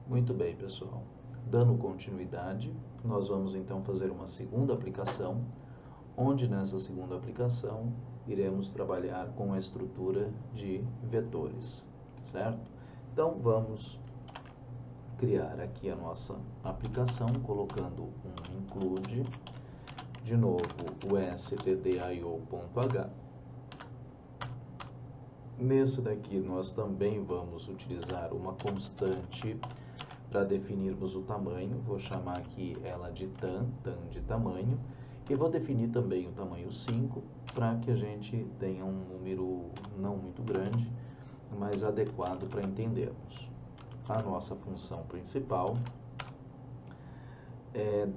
Muito bem, pessoal. Dando continuidade, nós vamos então fazer uma segunda aplicação, onde nessa segunda aplicação iremos trabalhar com a estrutura de vetores, certo? Então, vamos criar aqui a nossa aplicação, colocando um include, de novo o stdio.h. Nesse daqui nós também vamos utilizar uma constante para definirmos o tamanho. Vou chamar aqui ela de tan de tamanho, e vou definir também o tamanho 5, para que a gente tenha um número não muito grande, mas adequado para entendermos. A nossa função principal,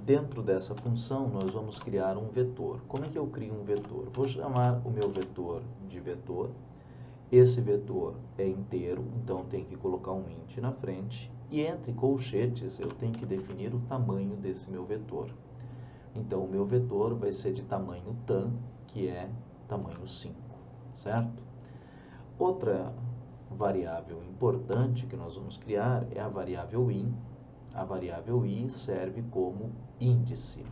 dentro dessa função nós vamos criar um vetor. Como é que eu crio um vetor? Vou chamar o meu vetor de vetor. Esse vetor é inteiro, então tem que colocar um int na frente, e entre colchetes eu tenho que definir o tamanho desse meu vetor. Então o meu vetor vai ser de tamanho tan, que é tamanho 5, certo? Outra variável importante que nós vamos criar é a variável in. A variável i serve como índice.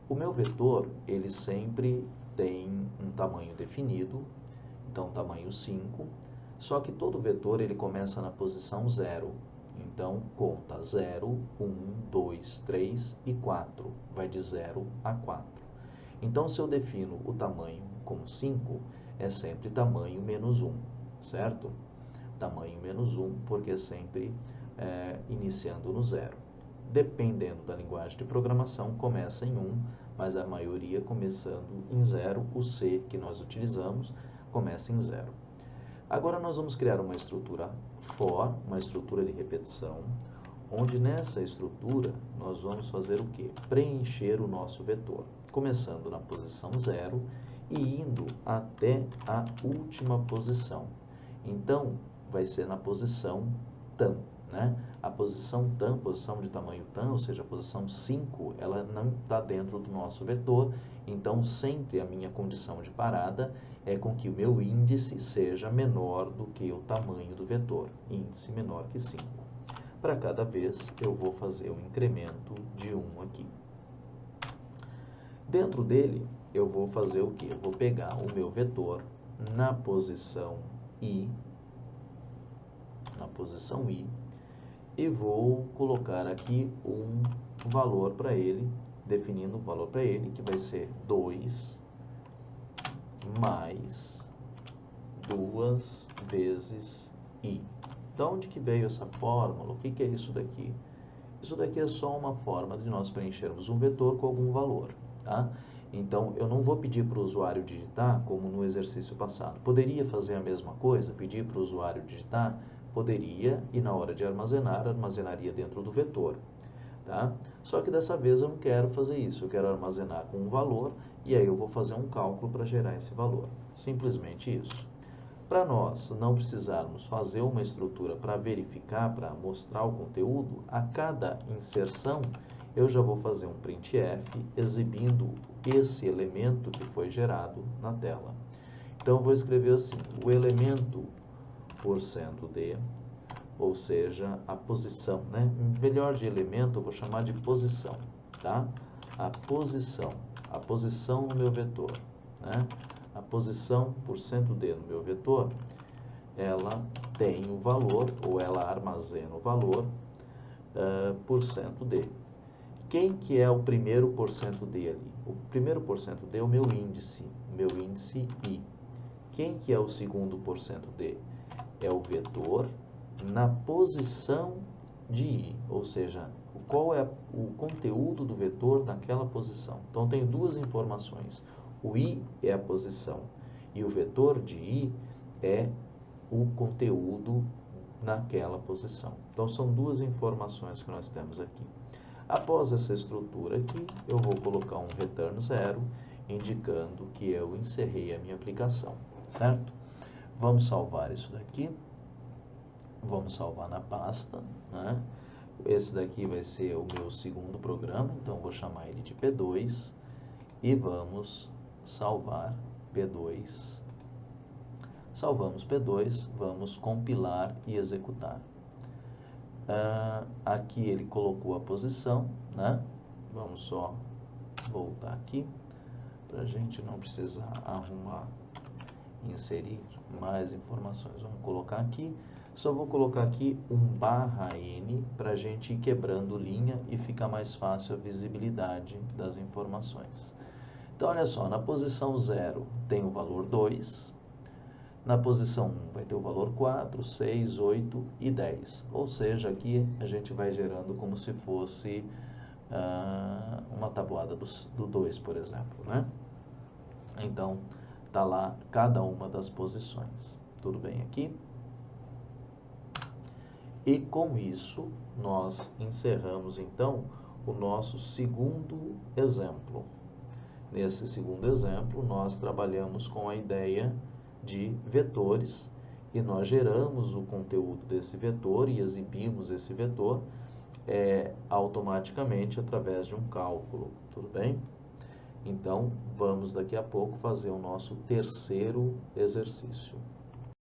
O meu vetor, ele sempre tem um tamanho definido, então tamanho 5, só que todo vetor ele começa na posição 0. Então, conta 0, 1, 2, 3 e 4. Vai de 0 a 4. Então, se eu defino o tamanho como 5, é sempre tamanho menos 1, certo? Tamanho menos 1, porque é sempre iniciando no 0. Dependendo da linguagem de programação, começa em 1, mas a maioria começando em 0. O C que nós utilizamos começa em 0. Agora nós vamos criar uma estrutura for, uma estrutura de repetição, onde nessa estrutura nós vamos fazer o quê? Preencher o nosso vetor, começando na posição 0 e indo até a última posição. Então, vai ser na posição tan, né? A posição tan, posição de tamanho tan, ou seja, a posição 5, ela não está dentro do nosso vetor, então sempre a minha condição de parada é com que o meu índice seja menor do que o tamanho do vetor, índice menor que 5. Para cada vez eu vou fazer um incremento de 1 aqui. Dentro dele eu vou fazer o que? Eu vou pegar o meu vetor na posição i, e vou colocar aqui um valor para ele, definindo o valor para ele, que vai ser 2 mais 2 vezes i. De onde que veio essa fórmula? O que é isso daqui? Isso daqui é só uma forma de nós preenchermos um vetor com algum valor, tá? Então, eu não vou pedir para o usuário digitar como no exercício passado. Poderia fazer a mesma coisa, pedir para o usuário digitar? Poderia, e na hora de armazenar, armazenaria dentro do vetor, tá? Só que dessa vez eu não quero fazer isso, eu quero armazenar com um valor, e aí eu vou fazer um cálculo para gerar esse valor. Simplesmente isso. Para nós não precisarmos fazer uma estrutura para verificar, para mostrar o conteúdo, a cada inserção eu já vou fazer um printf exibindo esse elemento que foi gerado na tela. Então eu vou escrever assim, o elemento %d, ou seja, a posição, né? Melhor de elemento eu vou chamar de posição, tá? A posição no meu vetor, né? A posição %d no meu vetor, ela tem o valor, ou ela armazena o valor %d. Quem que é o primeiro %d ali? O primeiro %d é o meu índice i. Quem que é o segundo %d? É o vetor na posição de i, ou seja, qual é o conteúdo do vetor naquela posição. Então, tenho duas informações. O i é a posição e o vetor de i é o conteúdo naquela posição. Então, são duas informações que nós temos aqui. Após essa estrutura aqui, eu vou colocar um return 0, indicando que eu encerrei a minha aplicação, certo? Vamos salvar isso daqui. Vamos salvar na pasta, né? Esse daqui vai ser o meu segundo programa, então vou chamar ele de P2 e vamos salvar P2. Salvamos P2, vamos compilar e executar. Aqui ele colocou a posição, né? Vamos só voltar aqui, para a gente não precisar arrumar, inserir mais informações. Vamos colocar aqui, só vou colocar aqui um /n, para a gente ir quebrando linha e fica mais fácil a visibilidade das informações. Então, olha só, na posição 0 tem o valor 2, na posição 1 vai ter o valor 4, 6, 8 e 10. Ou seja, aqui a gente vai gerando como se fosse uma tabuada do 2, por exemplo, né? Então, está lá cada uma das posições. Tudo bem aqui? E com isso, nós encerramos, então, o nosso segundo exemplo. Nesse segundo exemplo, nós trabalhamos com a ideia de vetores e nós geramos o conteúdo desse vetor e exibimos esse vetor automaticamente através de um cálculo, tudo bem? Então, vamos daqui a pouco fazer o nosso terceiro exercício.